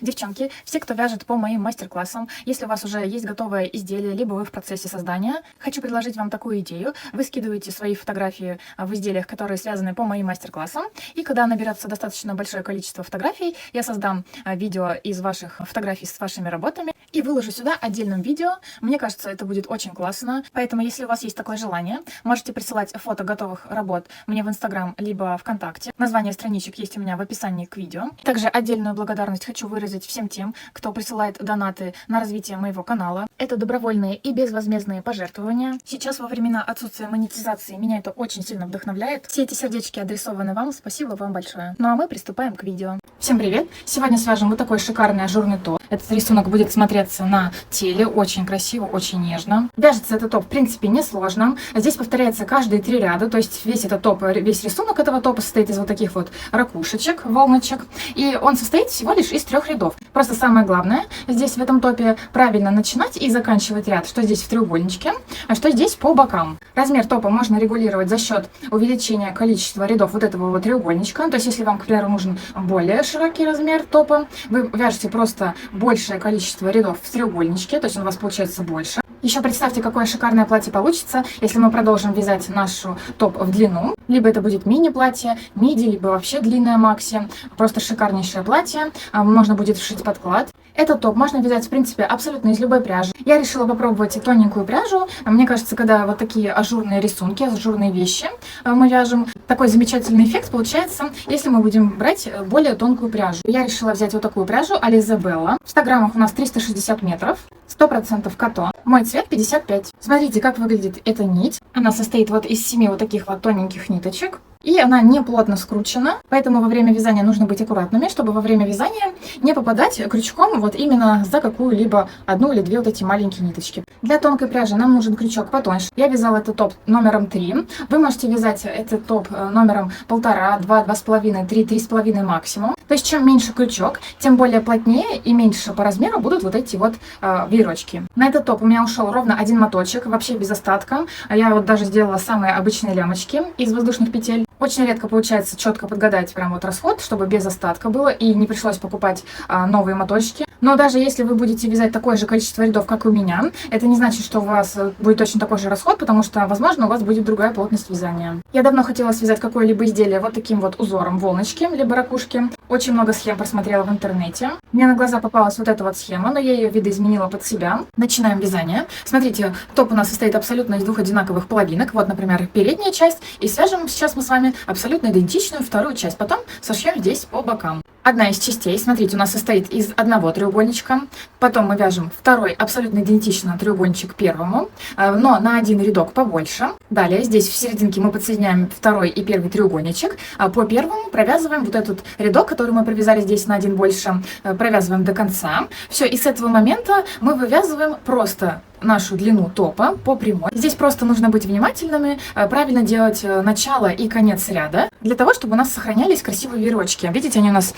Девчонки, все, кто вяжет по моим мастер-классам, если у вас уже есть готовое изделие, либо вы в процессе создания, хочу предложить вам такую идею. Вы скидываете свои фотографии в изделиях, которые связаны по моим мастер-классам, и когда наберется достаточно большое количество фотографий, я создам видео из ваших фотографий с вашими работами и выложу сюда отдельным видео. Мне кажется, это будет очень классно, поэтому если у вас есть такое желание, можете присылать фото готовых работ мне в Инстаграм, либо ВКонтакте. Название страничек есть у меня в описании к видео. Также отдельную благодарность хочу выразить всем тем, кто присылает донаты на развитие моего канала. Это добровольные и безвозмездные пожертвования. Сейчас во времена отсутствия монетизации меня это очень сильно вдохновляет. Все эти сердечки адресованы вам, спасибо вам большое. Ну а мы приступаем к видео. Всем привет! Сегодня свяжем вот такой шикарный ажурный топ. Этот рисунок будет смотреться на теле очень красиво, очень нежно. Вяжется этот топ в принципе несложно. Здесь повторяется каждые 3 ряда, то есть весь этот топ, весь рисунок этого топа состоит из вот таких вот ракушечек, волночек. И он состоит всего лишь из 3 рядов. Просто самое главное здесь в этом топе правильно начинать и заканчивать ряд, что здесь в треугольничке, а что здесь по бокам. Размер топа можно регулировать за счет увеличения количества рядов вот этого вот треугольничка. То есть если вам, к примеру, нужен более широкий размер топа, вы вяжете просто большее количество рядов в треугольничке, то есть он у вас получается больше. Еще представьте, какое шикарное платье получится, если мы продолжим вязать нашу топ в длину. Либо это будет мини-платье, миди, либо вообще длинное макси. Просто шикарнейшее платье. Можно будет вшить подклад. Этот топ можно вязать, в принципе, абсолютно из любой пряжи. Я решила попробовать тоненькую пряжу. Мне кажется, когда вот такие ажурные рисунки, ажурные вещи мы вяжем, такой замечательный эффект получается, если мы будем брать более тонкую пряжу. Я решила взять вот такую пряжу Alize Bella. В 100 граммах у нас 360 метров, 100% катон. Мой цвет 55. Смотрите, как выглядит эта нить. Она состоит вот из 7 вот таких вот тоненьких ниточек. И она не плотно скручена, поэтому во время вязания нужно быть аккуратными, чтобы во время вязания не попадать крючком вот именно за какую-либо одну или две вот эти маленькие ниточки. Для тонкой пряжи нам нужен крючок потоньше. Я вязала этот топ номером 3. Вы можете вязать этот топ номером 1,5, 2, 2,5, 3, 3,5 максимум. То есть чем меньше крючок, тем более плотнее и меньше по размеру будут вот эти вот веерочки. На этот топ у меня ушел ровно один моточек, вообще без остатка. Я вот даже сделала самые обычные лямочки из воздушных петель. Очень редко получается четко подгадать прям вот расход, чтобы без остатка было и не пришлось покупать новые моточки. Но даже если вы будете вязать такое же количество рядов, как у меня, это не значит, что у вас будет точно такой же расход, потому что, возможно, у вас будет другая плотность вязания. Я давно хотела связать какое-либо изделие вот таким вот узором волночки, либо ракушки. Очень много схем просмотрела в интернете. Мне на глаза попалась вот эта вот схема, но я ее видоизменила под себя. Начинаем вязание. Смотрите, топ у нас состоит абсолютно из 2 одинаковых половинок. Вот, например, передняя часть. И свяжем сейчас мы с вами абсолютно идентичную вторую часть. Потом сошьем здесь по бокам. Одна из частей, смотрите, у нас состоит из одного треугольничка. Потом мы вяжем второй абсолютно идентичный треугольничек первому, но на один рядок побольше. Далее здесь в серединке мы подсоединяем второй и первый треугольничек. А по первому провязываем вот этот рядок, который мы провязали здесь на один больше, провязываем до конца. Все, и с этого момента мы вывязываем просто нашу длину топа по прямой. Здесь просто нужно быть внимательными, правильно делать начало и конец ряда, для того, чтобы у нас сохранялись красивые веерочки. Видите, они у нас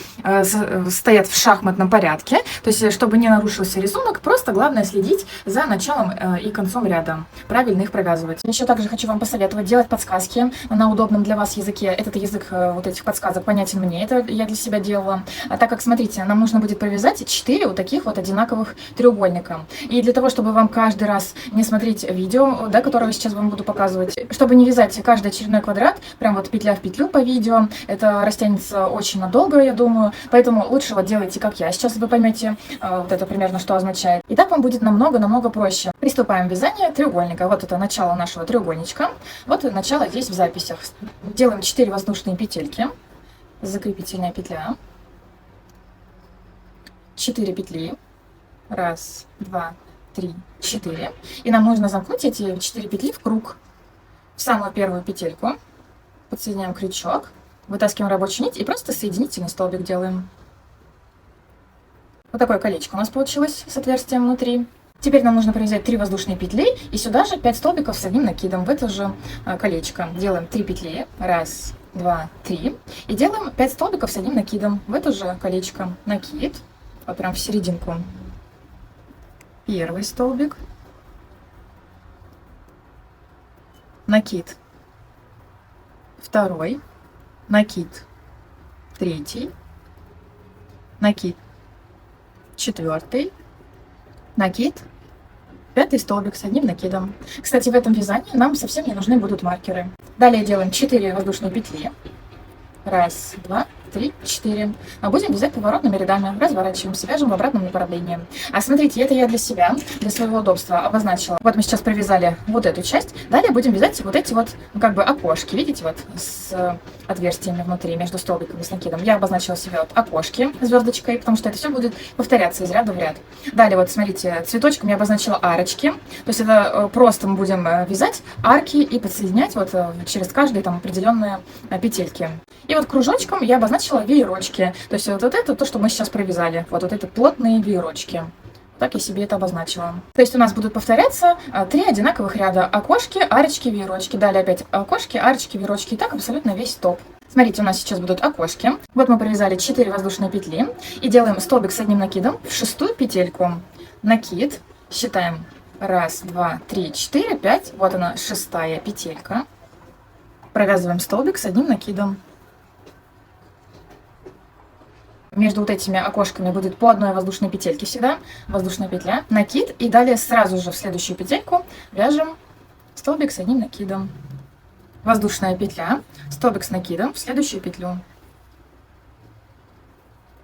стоят в шахматном порядке, то есть, чтобы не нарушился рисунок, просто главное следить за началом и концом ряда, правильно их провязывать. Еще также хочу вам посоветовать делать подсказки на удобном для вас языке. Этот язык вот этих подсказок понятен мне, это я для себя делала. Так как, смотрите, нам нужно будет провязать 4 вот таких вот одинаковых треугольника. И для того, чтобы вам каждый раз не смотреть видео, да, которое сейчас вам буду показывать, чтобы не вязать каждый очередной квадрат, прям вот петля в петлю по видео, это растянется очень надолго, я думаю, поэтому лучше вот делайте как я. Сейчас вы поймете вот это примерно, что означает. И так вам будет намного проще. Приступаем к вязанию треугольника. Вот это начало нашего треугольничка. Вот начало здесь в записях. Делаем 4 воздушные петельки. Закрепительная петля. 4 петли. 1, 2, 3, 4. И нам нужно замкнуть эти 4 петли в круг. В самую первую петельку подсоединяем крючок, вытаскиваем рабочую нить и просто соединительный столбик делаем. Вот такое колечко у нас получилось с отверстием внутри. Теперь нам нужно провязать 3 воздушные петли и сюда же 5 столбиков с одним накидом в это же колечко. Делаем 3 петли. 1, 2, 3. И делаем 5 столбиков с одним накидом в это же колечко. Накид. Вот прям в серединку. Первый столбик, накид, второй, накид, третий, накид, 4, накид, 5 столбик с одним накидом. Кстати, в этом вязании нам совсем не нужны будут маркеры. Далее делаем 4 воздушные петли. 1, 2, 3, 4. А будем вязать поворотными рядами. Разворачиваемся, вяжем в обратном направлении. А смотрите, это я для себя, для своего удобства обозначила. Вот мы сейчас провязали вот эту часть. Далее будем вязать вот эти вот, ну, как бы окошки. Видите, вот с отверстиями внутри, между столбиками с накидом. Я обозначила себе вот окошки звездочкой, потому что это все будет повторяться из ряда в ряд. Далее вот смотрите, цветочком я обозначила арочки. То есть это просто мы будем вязать арки и подсоединять вот через каждые там определенные петельки. И вот кружочком я обозначила веерочки. То есть вот это то, что мы сейчас провязали. Вот это плотные веерочки. Так я себе это обозначила. То есть у нас будут повторяться 3 одинаковых ряда. Окошки, арочки, веерочки. Далее опять окошки, арочки, веерочки. И так абсолютно весь топ. Смотрите, у нас сейчас будут окошки. Вот мы провязали 4 воздушные петли. И делаем столбик с одним накидом в 6-ю петельку. Накид. Считаем. 1, 2, 3, 4, 5. Вот она, 6-я петелька. Провязываем столбик с одним накидом. Между вот этими окошками будет по одной воздушной петельке всегда, воздушная петля, накид, и далее сразу же в следующую петельку вяжем столбик с одним накидом. Воздушная петля, столбик с накидом в следующую петлю.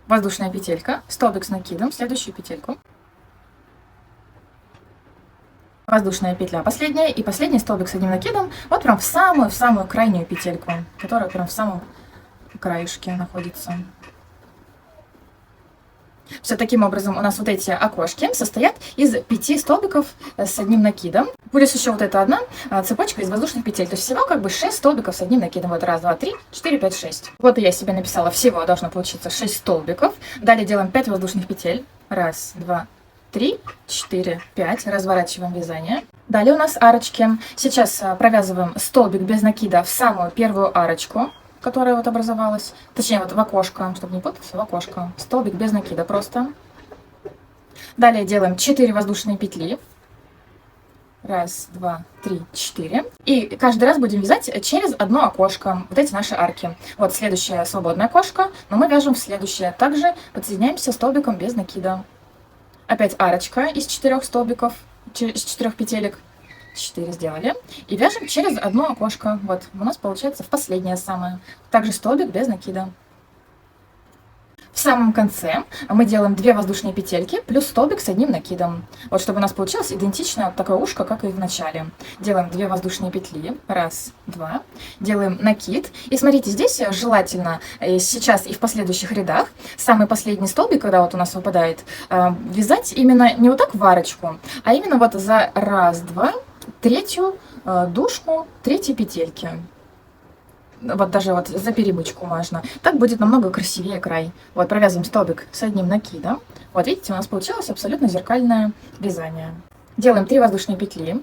Воздушная петелька, столбик с накидом в следующую петельку. Воздушная петля последняя и последний столбик с одним накидом вот прям в самую крайнюю петельку, которая прям в самом краешке находится. Все таким образом у нас вот эти окошки состоят из 5 столбиков с одним накидом. Плюс еще вот эта одна цепочка из воздушных петель. То есть всего как бы 6 столбиков с одним накидом. Вот 1, 2, 3, 4, 5, 6. Вот я себе написала, всего должно получиться 6 столбиков. Далее делаем 5 воздушных петель. 1, 2, 3, 4, 5. Разворачиваем вязание. Далее у нас арочки. Сейчас провязываем столбик без накида в самую первую арочку, которая вот образовалась, точнее вот в окошко, чтобы не путаться, в окошко. Столбик без накида просто. Далее делаем 4 воздушные петли. 1, 2, 3, 4. И каждый раз будем вязать через одно окошко. Вот эти наши арки. Вот следующее свободное окошко, но мы вяжем в следующее. Также подсоединяемся столбиком без накида. Опять арочка из 4 столбиков, из 4 петелек. 4 сделали. И вяжем через одно окошко. Вот, у нас получается в последнее самое. Также столбик без накида. В самом конце мы делаем 2 воздушные петельки плюс столбик с одним накидом. Вот, чтобы у нас получилось идентичное вот такое ушко, как и в начале. Делаем 2 воздушные петли. 1, 2. Делаем накид. И смотрите, здесь желательно сейчас и в последующих рядах самый последний столбик, когда вот у нас выпадает, вязать именно не вот так в арочку, а именно вот за 1, 2, третью дужку третьей петельки. Вот даже вот за перемычку можно. Так будет намного красивее край. Вот провязываем столбик с одним накидом. Вот видите, у нас получилось абсолютно зеркальное вязание. Делаем 3 воздушные петли.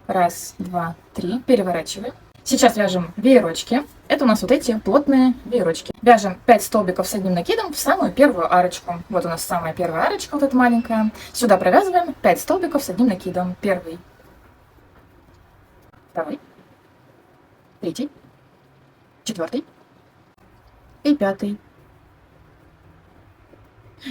1, 2, 3. Переворачиваем. Сейчас вяжем веерочки. Это у нас вот эти плотные веерочки. Вяжем 5 столбиков с одним накидом в самую первую арочку. Вот у нас самая первая арочка, вот эта маленькая. Сюда провязываем 5 столбиков с одним накидом. Первый. Второй, 3, 4 и 5.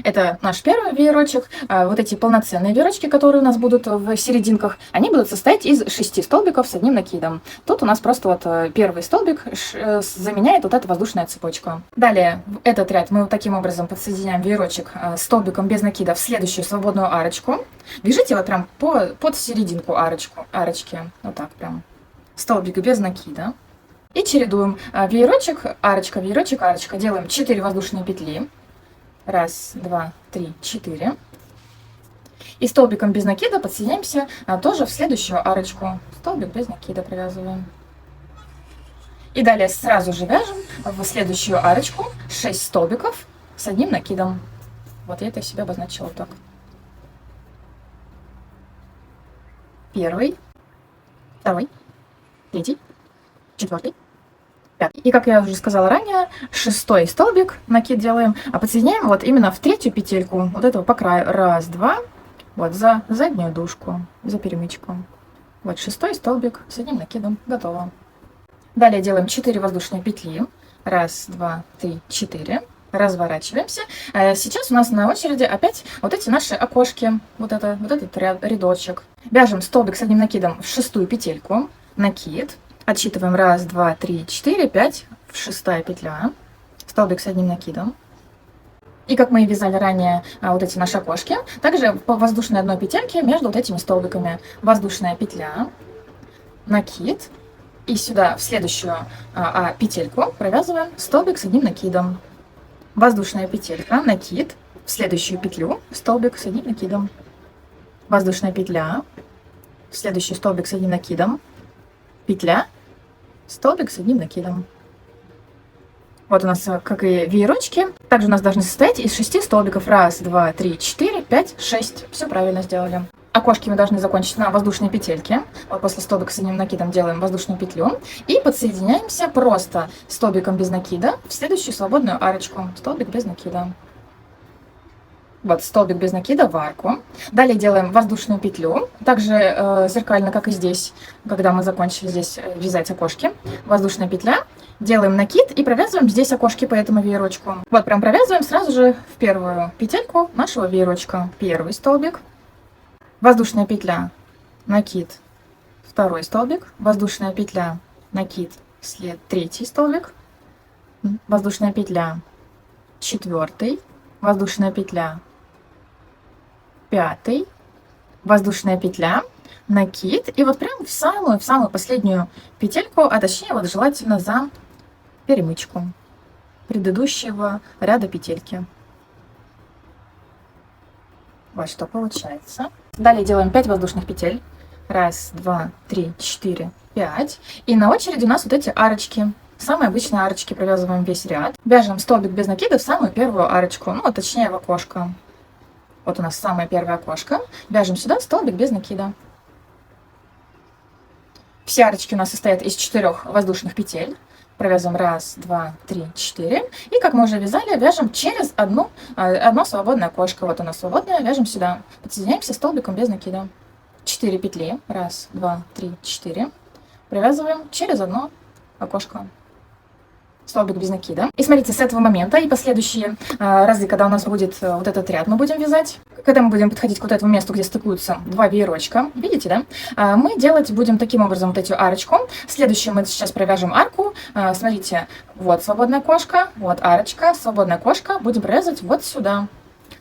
Это наш первый веерочек. Вот эти полноценные веерочки, которые у нас будут в серединках, они будут состоять из 6 столбиков с одним накидом. Тут у нас просто вот первый столбик заменяет вот эта воздушная цепочка. Далее этот ряд мы вот таким образом подсоединяем веерочек столбиком без накида в следующую свободную арочку. Вяжите вот прям под серединку арочки. Вот так прям. Столбик без накида. И чередуем веерочек, арочка, веерочек, арочка. Делаем 4 воздушные петли. 1, 2, 3, 4. И столбиком без накида подсоединяемся тоже в следующую арочку. Столбик без накида провязываем. И далее сразу же вяжем в следующую арочку 6 столбиков с одним накидом. Вот я это себе обозначила вот так. Первый, второй, 3, 4, 5. И как я уже сказала ранее, 6 столбик накид делаем, а подсоединяем вот именно в 3 петельку вот этого по краю. 1, 2, вот за заднюю дужку, за перемычку. Вот 6 столбик с одним накидом. Готово. Далее делаем 4 воздушные петли. 1, 2, 3, 4. разворачиваемся. Сейчас у нас на очереди опять вот эти наши окошки, вот этот рядочек. Вяжем столбик с одним накидом в 6-ю петельку, накид, отсчитываем 1, 2, 3, 4, 5, в 6-я петля, столбик с одним накидом. И как мы и вязали ранее вот эти наши окошки, также по воздушной одной петельке между вот этими столбиками. Воздушная петля, накид, и сюда в следующую петельку провязываем столбик с одним накидом. Воздушная петелька, накид, в следующую петлю столбик с одним накидом. Воздушная петля, в следующий столбик с одним накидом, петля, столбик с одним накидом. Вот у нас, как и веерочки, также у нас должны состоять из 6 столбиков. 1, 2, 3, 4, 5, 6. Все правильно сделали. Окошки мы должны закончить на воздушной петельке. Вот после столбика с одним накидом делаем воздушную петлю. И подсоединяемся просто столбиком без накида в следующую свободную арочку. Столбик без накида. Вот столбик без накида в арку. Далее делаем воздушную петлю. Также зеркально, как и здесь, когда мы закончили здесь вязать окошки. Воздушная петля. Делаем накид и провязываем здесь окошки по этому веерочку. Вот прям провязываем сразу же в первую петельку нашего веерочка. Первый столбик. Воздушная петля. Накид. Второй столбик. Воздушная петля. Накид. Третий столбик. Воздушная петля. Четвертый. Воздушная петля. Пятый, воздушная петля, накид, и вот прям в самую последнюю петельку, а точнее вот желательно за перемычку предыдущего ряда петельки. Вот что получается. Далее делаем 5 воздушных петель. 1, 2, 3, 4, 5. И на очереди у нас вот эти арочки. Самые обычные арочки, провязываем весь ряд. Вяжем столбик без накида в самую первую арочку, ну, точнее в окошко. Вот у нас самое первое окошко. Вяжем сюда столбик без накида. Все арочки у нас состоят из 4 воздушных петель. Провязываем 1, 2, 3, 4. И как мы уже вязали, вяжем через одно свободное окошко. Вот у нас свободное, вяжем сюда. Подсоединяемся столбиком без накида. 4 петли. 1, 2, 3, 4. Провязываем через одно окошко. Столбик без накида. И смотрите, с этого момента и последующие разы, когда у нас будет вот этот ряд, мы будем вязать, когда мы будем подходить к вот этому месту, где стыкуются 2 веерочка, видите, да? Мы делать будем таким образом вот эту арочку. Следующее мы сейчас провяжем арку. Смотрите, вот свободное окошко, вот арочка, свободное окошко. Будем провязывать вот сюда.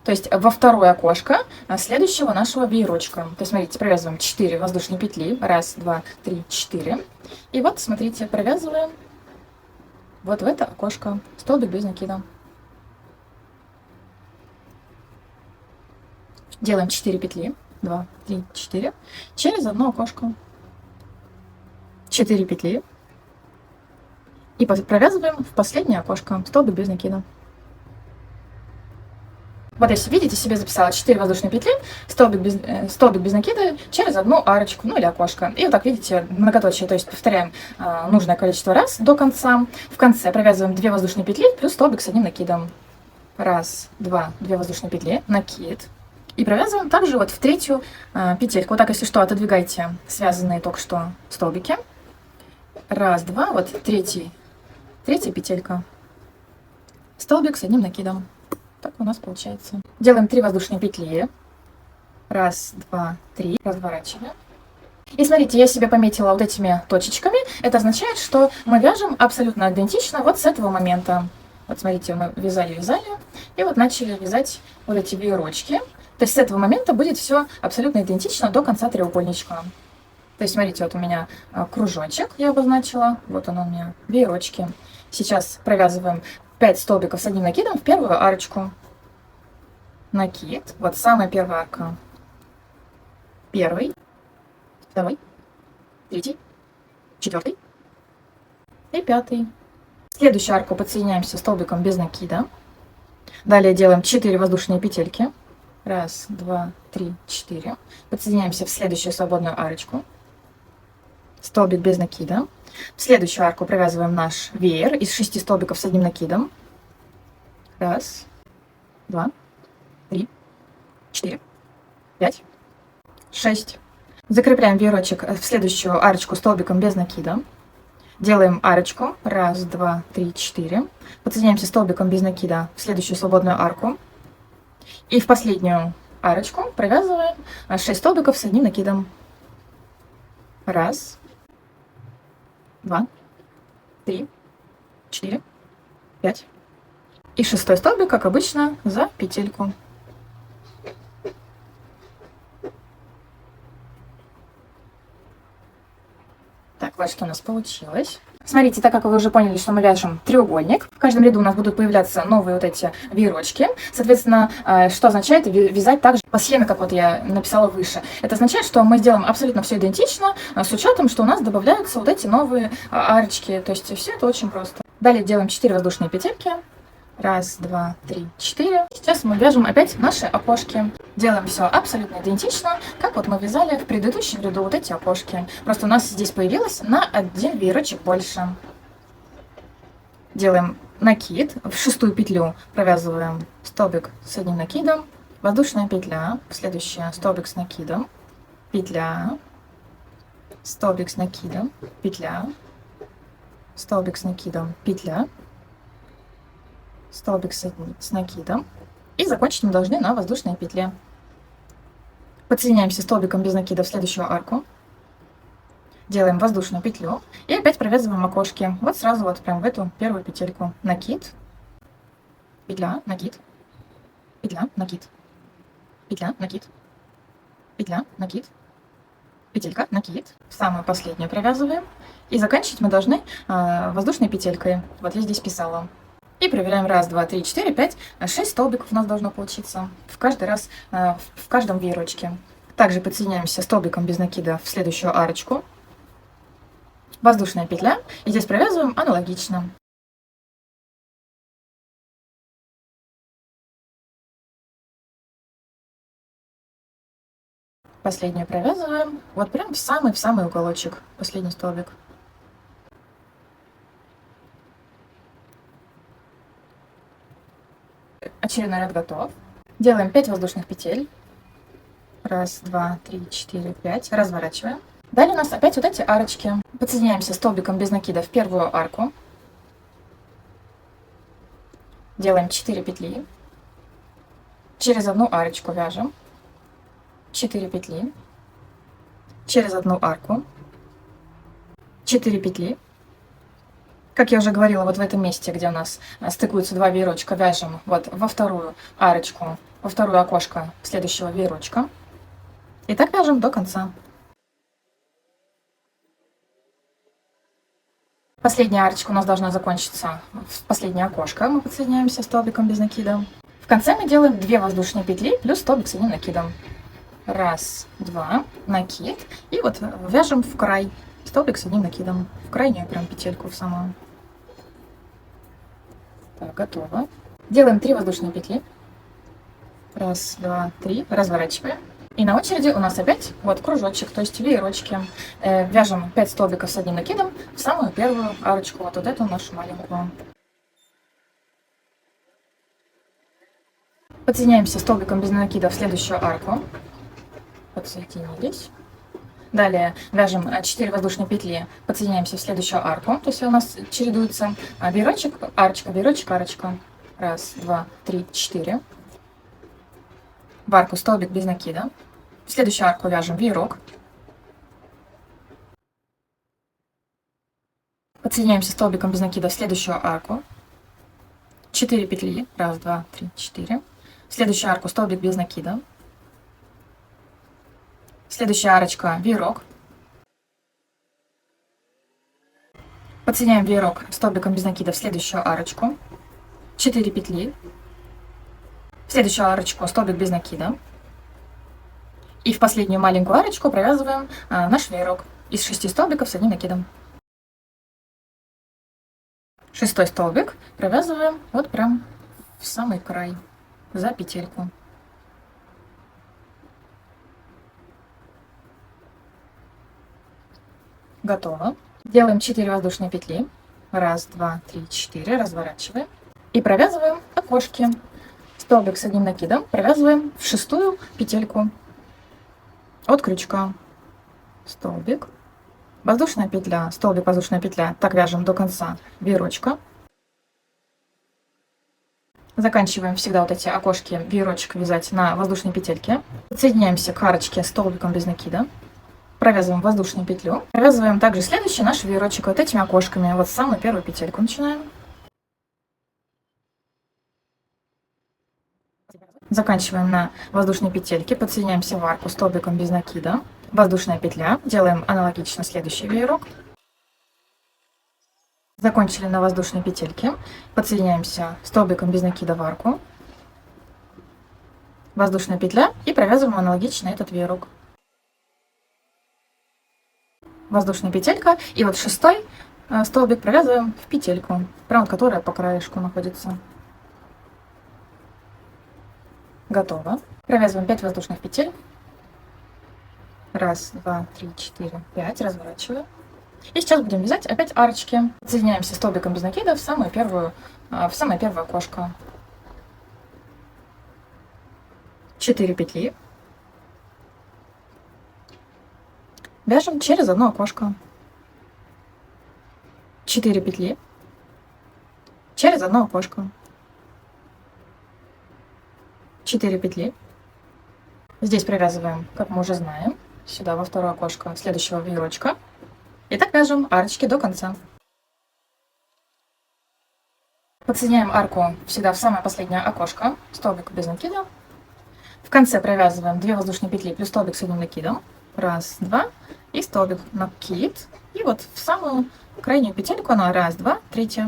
То есть во второе окошко следующего нашего веерочка. То есть, смотрите, провязываем 4 воздушные петли. 1, 2, 3, 4. И вот, смотрите, провязываем вот в это окошко столбик без накида. Делаем 4 петли. 2, 3, 4. Через одно окошко. 4 петли. И провязываем в последнее окошко столбик без накида. Вот если видите, себе записала 4 воздушные петли, столбик без накида через одну арочку, ну или окошко. И вот так, видите, многоточие, то есть повторяем нужное количество раз до конца. В конце провязываем 2 воздушные петли плюс столбик с одним накидом. 1, 2, 2 воздушные петли, накид. И провязываем также вот в третью петельку. Вот так, если что, отодвигайте связанные только что столбики. 1, 2, вот третья петелька. Столбик с одним накидом. Так у нас получается. Делаем 3 воздушные петли. 1, 2, 3. Разворачиваем. И смотрите, я себе пометила вот этими точечками. Это означает, что мы вяжем абсолютно идентично вот с этого момента. Вот смотрите, мы вязали. И вот начали вязать вот эти веерочки. То есть с этого момента будет все абсолютно идентично до конца треугольничка. То есть смотрите, вот у меня кружочек я обозначила. Вот он у меня, веерочки. Сейчас провязываем 5 столбиков с одним накидом в первую арочку. Накид. Вот самая первая арка. Первый. Второй. Третий. Четвертый. И пятый. Следующую арку подсоединяемся столбиком без накида. Далее делаем 4 воздушные петельки. 1, 2, 3, 4. Подсоединяемся в следующую свободную арочку. Столбик без накида. В следующую арку провязываем наш веер из 6 столбиков с одним накидом. 1, 2, 3, 4, 5, 6. Закрепляем веерочек в следующую арочку столбиком без накида. Делаем арочку. Раз, два, три, четыре. Подсоединяемся столбиком без накида в следующую свободную арку. И в последнюю арочку провязываем 6 столбиков с одним накидом. Раз, два, три, четыре, пять. И 6-й столбик, как обычно, за петельку. Так, вот что у нас получилось. Смотрите, так как вы уже поняли, что мы вяжем треугольник, в каждом ряду у нас будут появляться новые вот эти веерочки. Соответственно, что означает вязать также по схеме, как вот я написала выше. Это означает, что мы сделаем абсолютно все идентично, с учетом, что у нас добавляются вот эти новые арочки. То есть все это очень просто. Далее делаем 4 воздушные петельки. Раз, два, три, четыре. Сейчас мы вяжем опять наши окошки. Делаем все абсолютно идентично, как вот мы вязали в предыдущем ряду вот эти окошки. Просто у нас здесь появилось на один веерочек больше. Делаем накид. В 6-ю петлю провязываем столбик с одним накидом. Воздушная петля. Следующая столбик с накидом. Петля. Столбик с накидом. Петля. Столбик с накидом. Петля. Столбик с накидом. И закончить мы должны на воздушной петле. Подсоединяемся столбиком без накида в следующую арку. Делаем воздушную петлю. И опять провязываем окошки. Вот сразу вот прям в эту первую петельку. Накид. Петля, накид. Петля, накид. Петля, накид. Петля, накид. Петелька, накид. Самую последнюю провязываем. И заканчивать мы должны воздушной петелькой. Вот я здесь писала. И проверяем. Раз, два, три, четыре, пять, 6 столбиков у нас должно получиться. В каждый раз, в каждом веерочке. Также подсоединяемся столбиком без накида в следующую арочку. Воздушная петля. И здесь провязываем аналогично. Последнюю провязываем. Вот прям в самый уголочек. Последний столбик. Очередной ряд готов. Делаем 5 воздушных петель. Раз, два, три, четыре, 5. Разворачиваем. Далее у нас опять вот эти арочки. Подсоединяемся столбиком без накида в первую арку. Делаем 4 петли. Через одну арочку вяжем. 4 петли. Через одну арку. 4 петли. Как я уже говорила, вот в этом месте, где у нас стыкуются два веерочка, вяжем вот во вторую арочку, во второе окошко следующего веерочка. И так вяжем до конца. Последняя арочка у нас должна закончиться в последнее окошко. Мы подсоединяемся столбиком без накида. В конце мы делаем 2 воздушные петли плюс столбик с одним накидом. Раз, два, накид. И вот вяжем в край. Столбик с одним накидом. В крайнюю прям петельку в самую. Так, готово. Делаем 3 воздушные петли. Раз, два, три. Разворачиваем. И на очереди у нас опять вот кружочек, то есть веерочки. Вяжем 5 столбиков с одним накидом в самую первую арочку. Вот эту нашу маленькую. Подсоединяемся столбиком без накида в следующую арку. Подсоединились. Далее вяжем 4 воздушные петли, подсоединяемся в следующую арку. То есть у нас чередуется веерочек, арочка, веерочек, арочка. Раз, два, три, 4. В арку столбик без накида. В следующую арку вяжем веерок. Подсоединяемся столбиком без накида в следующую арку. 4 петли. Раз, два, три, 4. В следующую арку столбик без накида. Следующая арочка веерок. Подсоединяем веерок столбиком без накида в следующую арочку. 4 петли. В следующую арочку столбик без накида. И в последнюю маленькую арочку провязываем наш веерок из 6 столбиков с одним накидом. 6-й столбик провязываем вот прям в самый край, за петельку. Готово. Делаем 4 воздушные петли. Раз, два, три, 4. Разворачиваем. И провязываем окошки. Столбик с одним накидом провязываем в 6-ю петельку от крючка. Столбик, Воздушная петля, столбик, воздушная петля. Так вяжем до конца веерочка. Заканчиваем всегда вот эти окошки веерочек вязать на воздушной петельке. Подсоединяемся к арочке столбиком без накида. Провязываем воздушную петлю. Провязываем также следующий наш веерочек вот этими окошками. Вот с самой первой петельку начинаем. Заканчиваем на воздушной петельке. Подсоединяемся в арку столбиком без накида. Воздушная петля. Делаем аналогично следующий веерок. Закончили на воздушной петельке. Подсоединяемся столбиком без накида в арку. Воздушная петля и провязываем аналогично этот веерок. Воздушная петелька. И вот шестой столбик провязываем в петельку, прям которая по краешку находится. Готово. Провязываем 5 воздушных петель. 1, 2, 3, 4, 5. Разворачиваю. И сейчас будем вязать опять арочки. Соединяемся столбиком без накида в самое первое окошко. 4 петли. Вяжем через одно окошко. 4 петли. Через одно окошко. 4 петли. Здесь провязываем, как мы уже знаем, сюда во второе окошко следующего веерочка. И так вяжем арочки до конца. Подсоединяем арку всегда в самое последнее окошко, столбик без накида. В конце провязываем 2 воздушные петли плюс столбик с одним накидом. 1, 2 и столбик накид. И вот в самую крайнюю петельку на 1, 2, 3.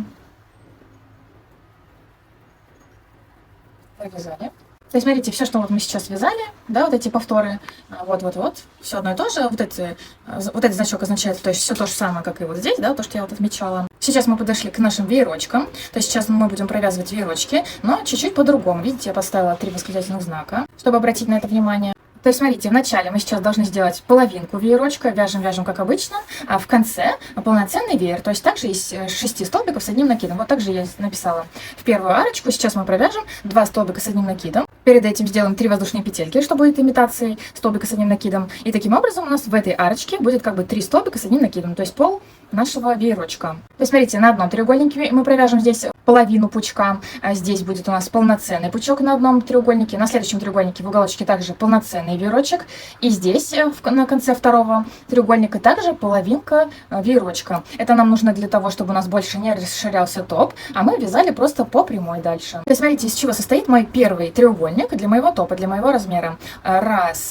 Провязали. То есть, смотрите, все, что вот мы сейчас вязали, да, вот эти повторы, вот, все одно и то же. Вот этот значок означает, то есть все то же самое, как и вот здесь, да, то, что я вот отмечала. Сейчас мы подошли к нашим веерочкам. То есть сейчас мы будем провязывать веерочки, но чуть-чуть по-другому. Видите, я поставила 3 восклицательных знака, чтобы обратить на это внимание. То есть, смотрите, вначале мы сейчас должны сделать половинку веерочка, вяжем как обычно, а в конце полноценный веер, то есть также из 6 столбиков с одним накидом. Вот так же я написала в первую арочку. Сейчас мы провяжем 2 столбика с одним накидом. Перед этим сделаем 3 воздушные петельки, что будет имитацией столбика с одним накидом. И таким образом у нас в этой арочке будет как бы 3 столбика с одним накидом, то есть пол нашего веерочка. То есть, смотрите, на одном треугольнике мы провяжем здесь половину пучка, а здесь будет у нас полноценный пучок на одном треугольнике, на следующем треугольнике в уголочке также полноценный веерочек, и здесь на конце второго треугольника также половинка веерочка. Это нам нужно для того, чтобы у нас больше не расширялся топ, а мы вязали просто по прямой дальше. То есть, смотрите, из чего состоит мой первый треугольник для моего топа, для моего размера. 1,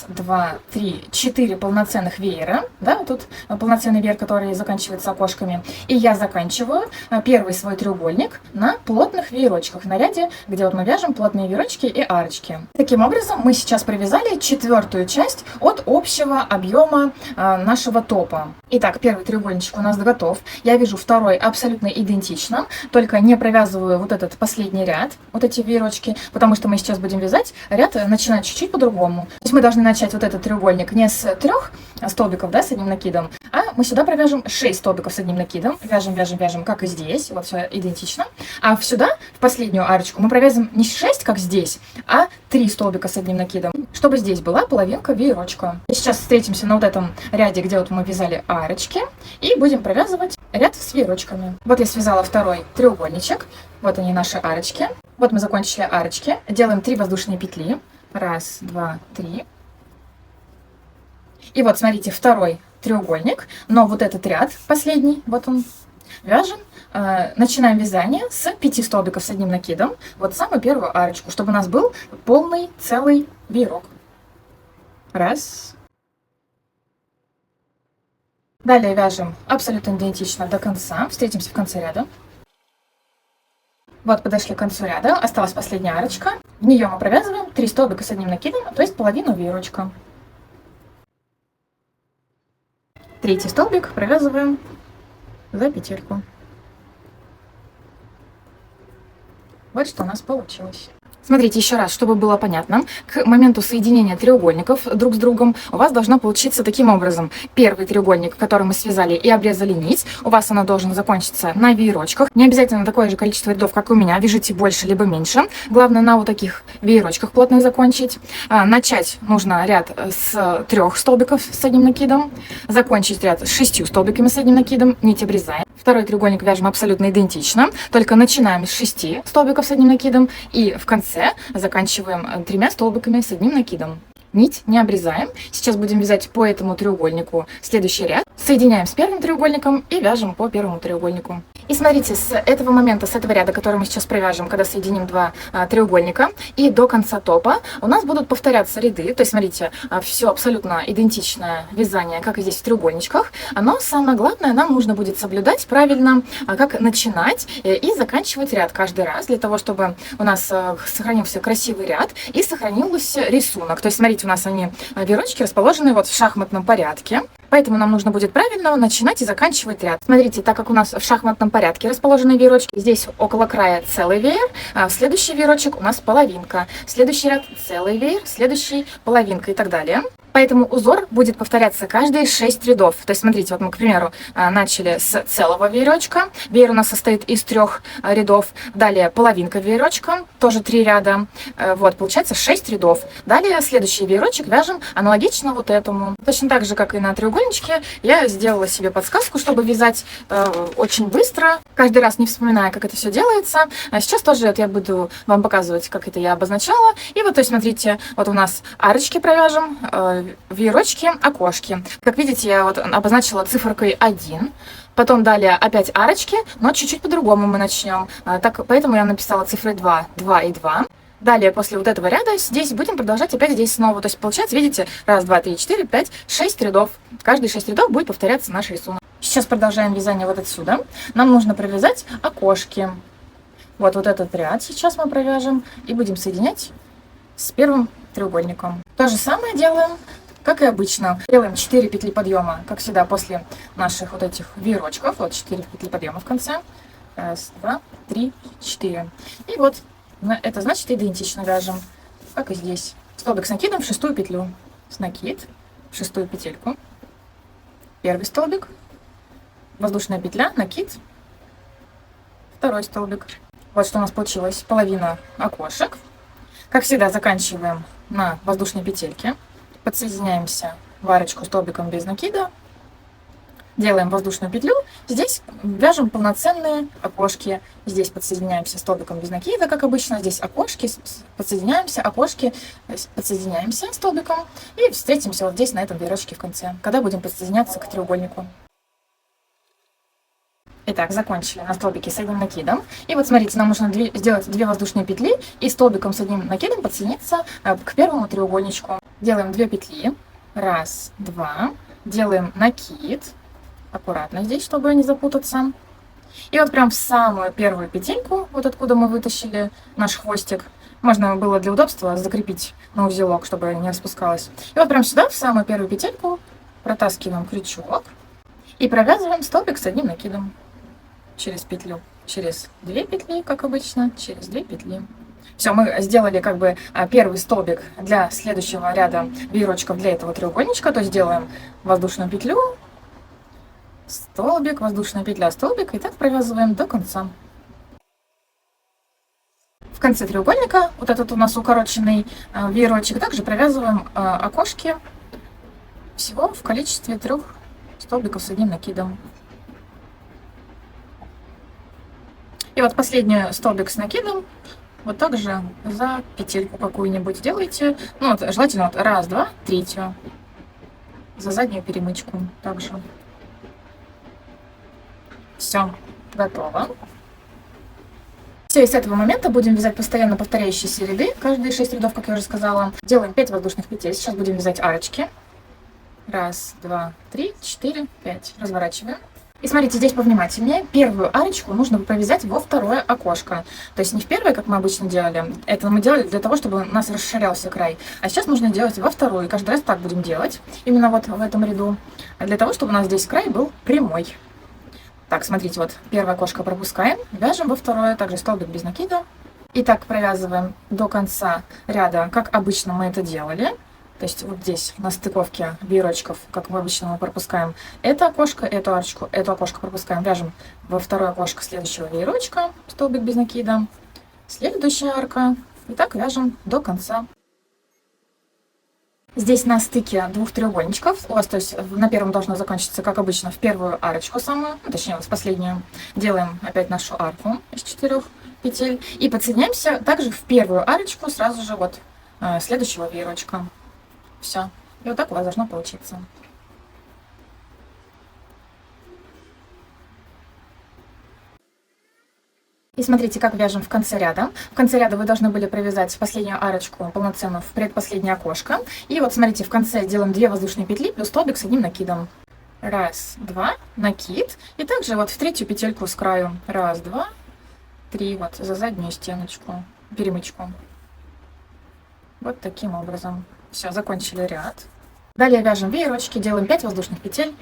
2, 3, 4 полноценных веера, да, вот тут полноценный веер, который заканчивается окошками, и я заканчиваю первый свой треугольник на плотных веерочках, на ряде, где вот мы вяжем плотные веерочки и арочки. Таким образом, мы сейчас провязали 4-ю часть от общего объема нашего топа. Итак, первый треугольничек у нас готов. Я вяжу второй абсолютно идентично, только не провязываю вот этот последний ряд, вот эти веерочки, потому что мы сейчас будем вязать ряд, начинать чуть-чуть по-другому. То есть мы должны начать вот этот треугольник не с 3 столбиков, да, с одним накидом, а мы сюда провяжем 6 столбиков с одним накидом. Вяжем, как и здесь, вот все идентично. А сюда, в последнюю арочку, мы провязываем не 6, как здесь, а 3 столбика с одним накидом, чтобы здесь была половинка веерочка. И сейчас встретимся на вот этом ряде, где вот мы вязали арочки, и будем провязывать ряд с веерочками. Вот я связала второй треугольничек, вот они наши арочки. Вот мы закончили арочки, делаем 3 воздушные петли. 1, 2, 3. И вот, смотрите, второй треугольник, но вот этот ряд последний, вот он, вяжем, начинаем вязание с 5 столбиков с одним накидом, вот самую первую арочку, чтобы у нас был полный целый веерок. 1. Далее вяжем абсолютно идентично до конца, встретимся в конце ряда. Вот подошли к концу ряда, осталась последняя арочка, в нее мы провязываем 3 столбика с одним накидом, то есть половину веерочка. 3-й столбик провязываем за петельку. Вот что у нас получилось. Смотрите еще раз, чтобы было понятно, к моменту соединения треугольников друг с другом у вас должно получиться таким образом. Первый треугольник, который мы связали и обрезали нить, у вас она должен закончиться на веерочках. Не обязательно такое же количество рядов, как у меня, вяжите больше либо меньше. Главное на вот таких веерочках плотных закончить. Начать нужно ряд с 3 столбиков с одним накидом, закончить ряд с 6 столбиками с одним накидом, нить обрезаем. Второй треугольник вяжем абсолютно идентично, только начинаем с 6 столбиков с одним накидом и в конце заканчиваем 3 столбиками с одним накидом. Нить не обрезаем. Сейчас будем вязать по этому треугольнику следующий ряд. Соединяем с первым треугольником и вяжем по первому треугольнику. И смотрите, с этого момента, с этого ряда, который мы сейчас провяжем, когда соединим два треугольника, и до конца топа у нас будут повторяться ряды. То есть, смотрите, все абсолютно идентичное вязание, как и здесь в треугольничках. Но самое главное, нам нужно будет соблюдать правильно, как начинать и заканчивать ряд каждый раз, для того, чтобы у нас сохранился красивый ряд и сохранился рисунок. То есть, смотрите, у нас они, веерочки, расположены вот в шахматном порядке. Поэтому нам нужно будет правильно начинать и заканчивать ряд. Смотрите, так как у нас в шахматном порядке расположены веерочки, здесь около края целый веер, а следующий веерочек у нас половинка, следующий ряд целый веер, следующий половинка и так далее. Поэтому узор будет повторяться каждые 6 рядов. То есть, смотрите, вот мы, к примеру, начали с целого веерочка. Веер у нас состоит из 3 рядов. Далее половинка веерочка, тоже 3 ряда. Вот, получается 6 рядов. Далее следующий веерочек вяжем аналогично вот этому. Точно так же, как и на треугольничке, я сделала себе подсказку, чтобы вязать очень быстро, каждый раз не вспоминая, как это все делается. А сейчас тоже вот я буду вам показывать, как это я обозначала. И вот, то есть, смотрите, вот у нас арочки провяжем, веерочки, окошки. Как видите, я вот обозначила циферкой 1. Потом далее опять арочки, но чуть-чуть по-другому мы начнем. Поэтому я написала цифры 2, 2 и 2. Далее, после вот этого ряда, здесь будем продолжать опять здесь снова. То есть, получается, видите, 1, 2, 3, 4, 5, 6 рядов. Каждые 6 рядов будет повторяться наш рисунок. Сейчас продолжаем вязание вот отсюда. Нам нужно провязать окошки. Вот этот ряд сейчас мы провяжем и будем соединять с первым треугольником. То же самое делаем, как и обычно. Делаем 4 петли подъема, как всегда, после наших вот этих веерочков. Вот 4 петли подъема в конце. 1, 2, 3, 4. И вот это значит идентично вяжем, как и здесь. Столбик с накидом в 6 петлю. С накид в 6 петельку. Первый столбик. Воздушная петля, накид. Второй столбик. Вот что у нас получилось. Половина окошек. Как всегда, заканчиваем на воздушной петельке. Подсоединяемся в арочку столбиком без накида. Делаем воздушную петлю. Здесь вяжем полноценные окошки. Здесь подсоединяемся столбиком без накида, как обычно. Здесь окошки, подсоединяемся, окошки, подсоединяемся столбиком. И встретимся вот здесь, на этом веерочке в конце, когда будем подсоединяться к треугольнику. Итак, закончили на столбике с одним накидом. И вот смотрите, нам нужно сделать 2 воздушные петли и столбиком с одним накидом подсоединиться к первому треугольничку. Делаем 2 петли. 1, 2. Делаем накид. Аккуратно здесь, чтобы не запутаться. И вот прям в самую первую петельку, вот откуда мы вытащили наш хвостик, можно было для удобства закрепить на узелок, чтобы не распускалось. И вот прям сюда, в самую первую петельку, протаскиваем крючок и провязываем столбик с одним накидом. Через петлю, через 2 петли, как обычно, через 2 петли. Все, мы сделали как бы первый столбик для следующего ряда веерочков для этого треугольничка. То есть делаем воздушную петлю, столбик, воздушная петля, столбик, и так провязываем до конца. В конце треугольника, вот этот у нас укороченный веерочек, также провязываем окошки всего в количестве 3 столбиков с одним накидом. И вот последний столбик с накидом вот также за петельку какую-нибудь делаете. Ну, вот, желательно вот 1, 2, 3 за заднюю перемычку также. Все, готово. Все, и с этого момента будем вязать постоянно повторяющиеся ряды. Каждые 6 рядов, как я уже сказала. Делаем 5 воздушных петель. Сейчас будем вязать арочки. 1, 2, 3, 4, 5. Разворачиваем. И смотрите, здесь повнимательнее. Первую арочку нужно провязать во второе окошко. То есть не в первое, как мы обычно делали. Это мы делали для того, чтобы у нас расширялся край. А сейчас нужно делать во вторую. И каждый раз так будем делать. Именно вот в этом ряду. Для того, чтобы у нас здесь край был прямой. Так, смотрите, вот первое окошко пропускаем. Вяжем во второе. Также столбик без накида. И так провязываем до конца ряда, как обычно мы это делали. То есть вот здесь на стыковке веерочков, как обычно мы пропускаем это окошко, эту арочку, это окошко пропускаем, вяжем во второе окошко следующего веерочка, столбик без накида, следующая арка, и так вяжем до конца. Здесь на стыке двух треугольничков, у вас, то есть на первом должно закончиться, как обычно, в первую арочку самую, точнее, в последнюю. Делаем опять нашу арку из 4 петель и подсоединяемся также в первую арочку сразу же вот следующего веерочка. Все. И вот так у вас должно получиться. И смотрите, как вяжем в конце ряда. В конце ряда вы должны были провязать последнюю арочку полноценную в предпоследнее окошко. И вот смотрите, в конце делаем 2 воздушные петли плюс столбик с одним накидом. Раз, два, накид. И также вот в третью петельку с краю. Раз, два, три, вот за заднюю стеночку, перемычку. Вот таким образом. Все, закончили ряд. Далее вяжем веерочки, делаем 5 воздушных петель.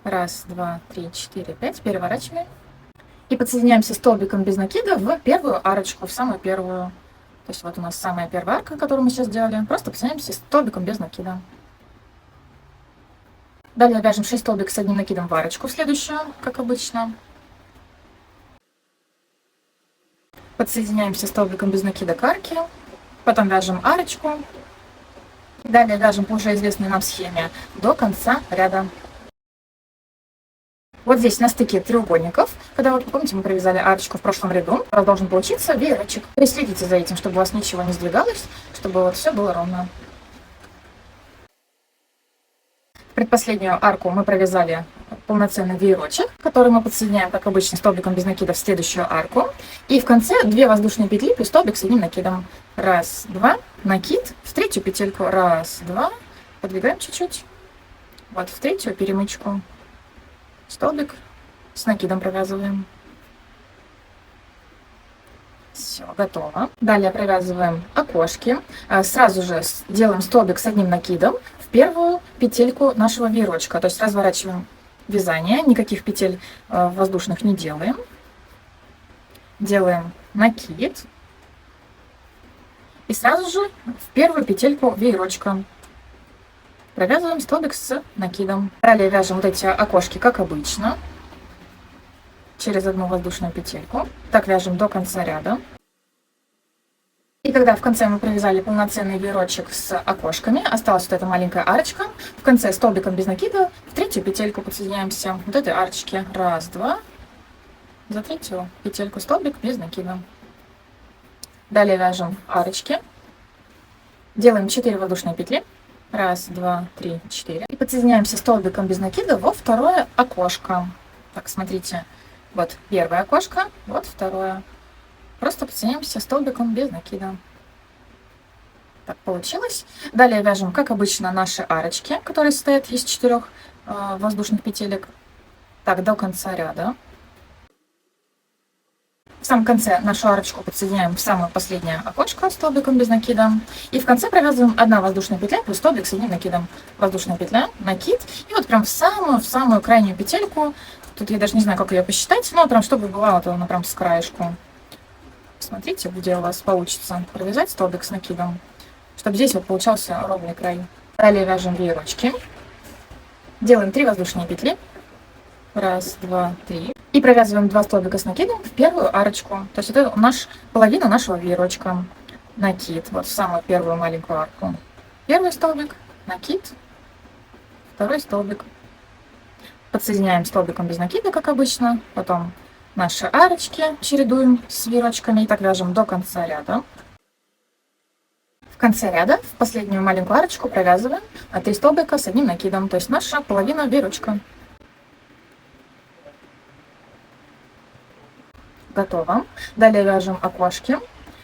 Раз, два, три, четыре, 5. Переворачиваем. И подсоединяемся столбиком без накида в первую арочку, в самую первую. То есть вот у нас самая первая арка, которую мы сейчас делали. Просто подсоединяемся столбиком без накида. Далее вяжем 6 столбиков с одним накидом в арочку, в следующую, как обычно. Подсоединяемся столбиком без накида к арке. Потом вяжем арочку. Далее вяжем по уже известной нам схеме до конца ряда. Вот здесь на стыке треугольников, когда вот помните, мы провязали арочку в прошлом ряду, у вас должен получиться веерочек. То есть следите за этим, чтобы у вас ничего не сдвигалось, чтобы вот все было ровно. Предпоследнюю арку мы провязали полноценный веерочек, который мы подсоединяем, как обычно, столбиком без накида в следующую арку. И в конце 2 воздушные петли плюс столбик с одним накидом. Раз, два, накид, в третью петельку. Раз, два, подвигаем чуть-чуть. Вот в третью перемычку. Столбик с накидом провязываем. Все, готово. Далее провязываем окошки. Сразу же делаем столбик с одним накидом в первую петельку нашего веерочка. То есть разворачиваем вязание, никаких петель воздушных не делаем. Делаем накид. И сразу же в первую петельку веерочка провязываем столбик с накидом. Далее вяжем вот эти окошки, как обычно, через одну воздушную петельку. Так вяжем до конца ряда. И когда в конце мы провязали полноценный веерочек с окошками, осталась вот эта маленькая арочка. В конце столбиком без накида в третью петельку подсоединяемся вот этой арочки. Раз, два. За третью петельку столбик без накида. Далее вяжем арочки. Делаем 4 воздушные петли. Раз, два, три, 4. И подсоединяемся столбиком без накида во второе окошко. Так, смотрите. Вот первое окошко, вот второе. Просто подсоединяемся столбиком без накида. Так получилось. Далее вяжем, как обычно, наши арочки, которые состоят из 4 воздушных петелек. Так, до конца ряда. В самом конце нашу арочку подсоединяем в самое последнее окошко столбиком без накида. И в конце провязываем 1 воздушная петля плюс столбик с одним накидом. Воздушная петля, накид. И вот прям в самую крайнюю петельку. Тут я даже не знаю, как ее посчитать. Но прям чтобы была вот она прям с краешку. Смотрите, где у вас получится провязать столбик с накидом. Чтобы здесь вот получался ровный край. Далее вяжем веерочки. Делаем 3 воздушные петли. Раз, два, три. И провязываем 2 столбика с накидом в первую арочку. То есть это половина нашего веерочка. Накид. Вот в самую первую маленькую арку. Первый столбик, накид, второй столбик. Подсоединяем столбиком без накида, как обычно. Потом наши арочки чередуем с веерочками. И так вяжем до конца ряда. В конце ряда в последнюю маленькую арочку провязываем 3 столбика с одним накидом. То есть наша половина веерочка. Готово. Далее вяжем окошки.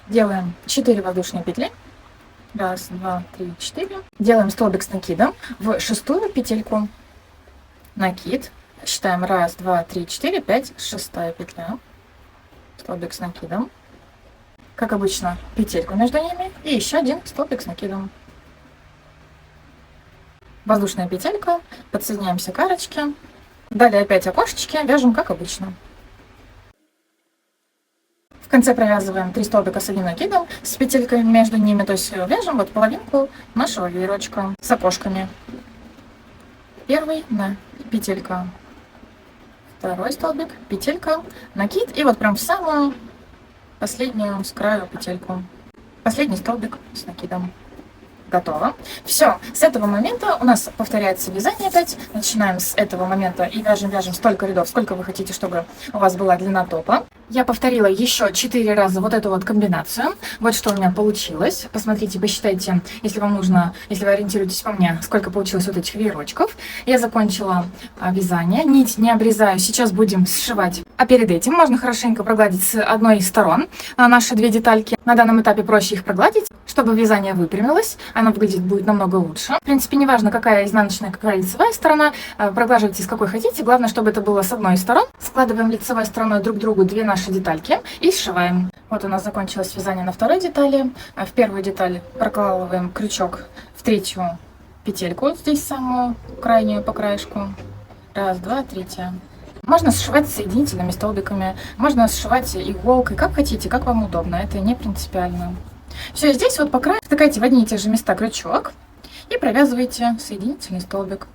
Делаем 4 воздушные петли. Раз, два, три, 4. Делаем столбик с накидом в шестую петельку. Накид. Считаем 1, 2, 3, 4, 5. Шестая петля. Столбик с накидом. Как обычно, петельку между ними. И еще 1 столбик с накидом. Воздушная петелька. Подсоединяемся к арочке. Далее опять окошечки. Вяжем как обычно. В конце провязываем 3 столбика с одним накидом, с петельками между ними, то есть вяжем вот половинку нашего веерочка с окошками. Первый петелька, второй столбик, петелька, накид, и вот прям в самую последнюю с краю петельку, последний столбик с накидом. Готово. Все, с этого момента у нас повторяется вязание опять. Начинаем с этого момента и вяжем столько рядов, сколько вы хотите, чтобы у вас была длина топа. Я повторила еще 4 раза вот эту вот комбинацию. Вот что у меня получилось. Посмотрите, посчитайте, если вам нужно, если вы ориентируетесь по мне, сколько получилось вот этих веерочков. Я закончила вязание. Нить не обрезаю. Сейчас будем сшивать. А перед этим можно хорошенько прогладить с одной из сторон наши 2 детальки. На данном этапе проще их прогладить, чтобы вязание выпрямилось. Оно выглядит будет намного лучше. В принципе, неважно, какая изнаночная, какая лицевая сторона. Проглаживайте с какой хотите. Главное, чтобы это было с одной из сторон. Складываем лицевой стороной друг к другу 2 наши детальки и сшиваем. Вот у нас закончилось вязание на второй детали. В первую деталь прокалываем крючок в 3-ю петельку, вот здесь самую крайнюю по краешку. Раз, два, 3-я. Можно сшивать соединительными столбиками, можно сшивать иголкой, как хотите, как вам удобно. Это не принципиально. Все, здесь вот по краю втыкайте в одни и те же места крючок и провязывайте соединительный столбик.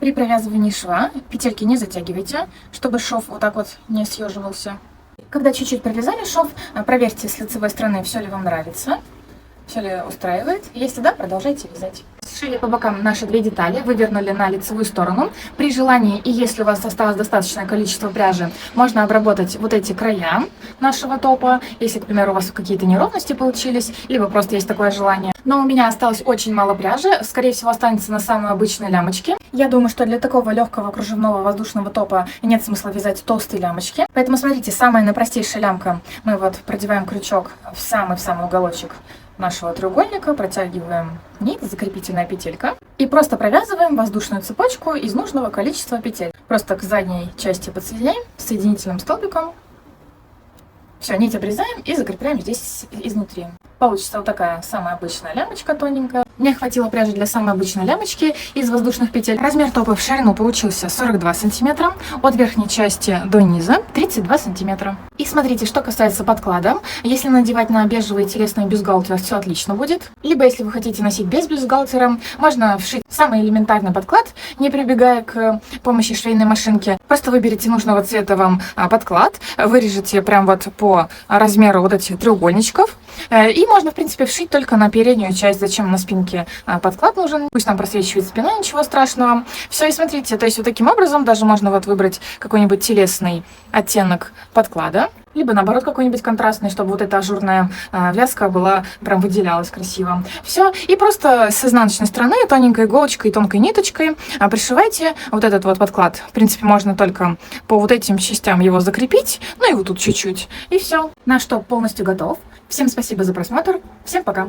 При провязывании шва петельки не затягивайте, чтобы шов вот так вот не съеживался. Когда чуть-чуть провязали шов, проверьте с лицевой стороны, все ли вам нравится, все ли устраивает. Если да, продолжайте вязать. Сшили по бокам наши 2 детали, вывернули на лицевую сторону. При желании, и если у вас осталось достаточное количество пряжи, можно обработать вот эти края нашего топа, если, к примеру, у вас какие-то неровности получились, либо просто есть такое желание. Но у меня осталось очень мало пряжи, скорее всего, останется на самые обычные лямочки. Я думаю, что для такого легкого кружевного воздушного топа нет смысла вязать толстые лямочки. Поэтому, смотрите, самая наипростейшая лямка. Мы вот продеваем крючок в самый уголочек нашего треугольника, протягиваем нить, закрепительная петелька, и просто провязываем воздушную цепочку из нужного количества петель. Просто к задней части подсоединяем соединительным столбиком. Все, нить обрезаем и закрепляем здесь изнутри. Получится вот такая самая обычная лямочка тоненькая. Мне хватило пряжи для самой обычной лямочки из воздушных петель. Размер топа в ширину получился 42 сантиметра, от верхней части до низа 32 сантиметра. И смотрите, что касается подклада. Если надевать на бежевый телесный бюстгальтер, все отлично будет. Либо, если вы хотите носить без бюстгальтера, можно вшить самый элементарный подклад, не прибегая к помощи швейной машинки. Просто выберите нужного цвета вам подклад, вырежете прям вот по размеру вот этих треугольничков. И можно, в принципе, вшить только на переднюю часть. Зачем на спинке подклад нужен? Пусть там просвечивает спина, ничего страшного. Все, и смотрите, то есть вот таким образом даже можно вот выбрать какой-нибудь телесный оттенок подклада. Либо наоборот какой-нибудь контрастный, чтобы вот эта ажурная вязка была прям выделялась красиво. Все, и просто с изнаночной стороны тоненькой иголочкой и тонкой ниточкой пришивайте вот этот вот подклад. В принципе, можно только по вот этим частям его закрепить, ну и вот тут чуть-чуть. И все. Наш топ полностью готов. Всем спасибо за просмотр. Всем пока.